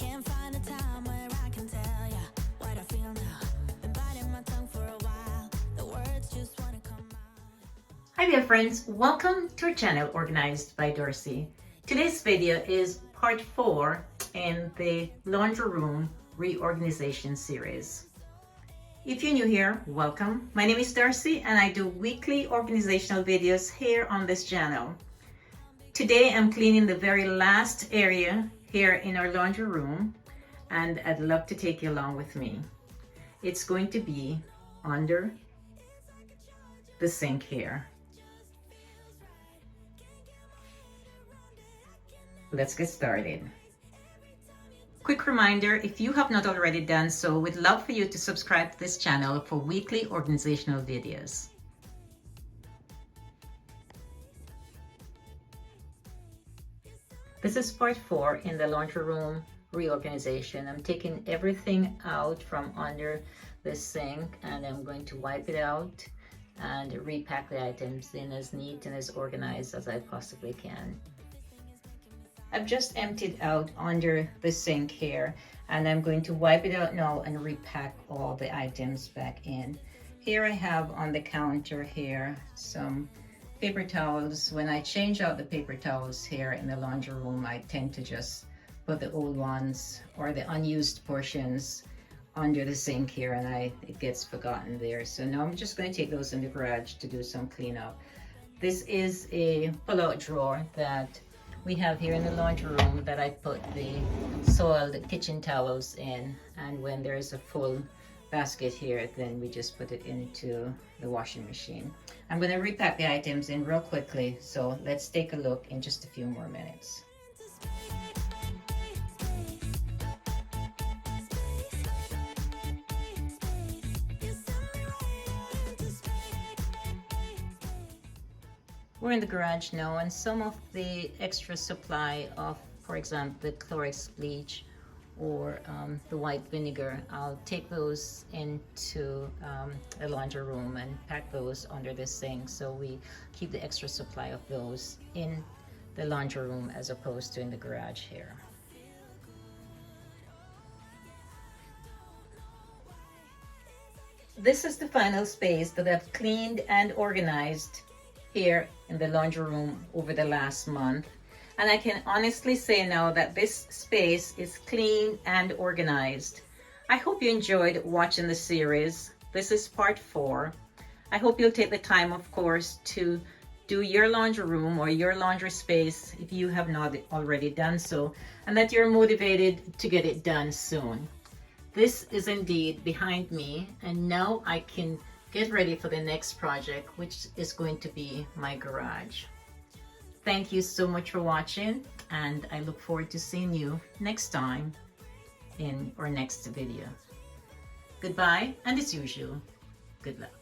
can't find a time where I can tell ya what I feel now. Been biting my tongue for a while. The words just wanna come out. Hi there friends, welcome to our channel Organized by Darci. Today's video is part 4 in the laundry room reorganization series. If you're new here, welcome. My name is Darci and I do weekly organizational videos here on this channel. Today I'm cleaning the very last area here in our laundry room and I'd love to take you along with me. It's going to be under the sink here. Let's get started. Quick reminder, if you have not already done so, we'd love for you to subscribe to this channel for weekly organizational videos. This is part 4 in the laundry room reorganization. I'm taking everything out from under the sink and I'm going to wipe it out and repack the items in as neat and as organized as I possibly can. I've just emptied out under the sink here and I'm going to wipe it out now and repack all the items back in. Here I have on the counter here some paper towels. When I change out the paper towels here in the laundry room, I tend to just put the old ones or the unused portions under the sink here and it gets forgotten there. So now I'm just going to take those in the garage to do some cleanup. This is a pull-out drawer that we have here in the laundry room that I put the soiled kitchen towels in, and when there's a full basket here, then we just put it into the washing machine. I'm going to repack the items in real quickly, so let's take a look in just a few more minutes. We're in the garage now, and some of the extra supply of, for example, the Clorox bleach or the white vinegar, I'll take those into the laundry room and pack those under the sink, so we keep the extra supply of those in the laundry room as opposed to in the garage here. This is the final space that I've cleaned and organized here in the laundry room over the last month, and I can honestly say now that this space is clean and organized. I hope you enjoyed watching the series. This is part 4. I hope you'll take the time, of course, to do your laundry room or your laundry space if you have not already done so, and that you're motivated to get it done soon. This is indeed behind me, and now I can get ready for the next project, which is going to be my garage. Thank you so much for watching, and I look forward to seeing you next time in our next video. Goodbye, and as usual, good luck.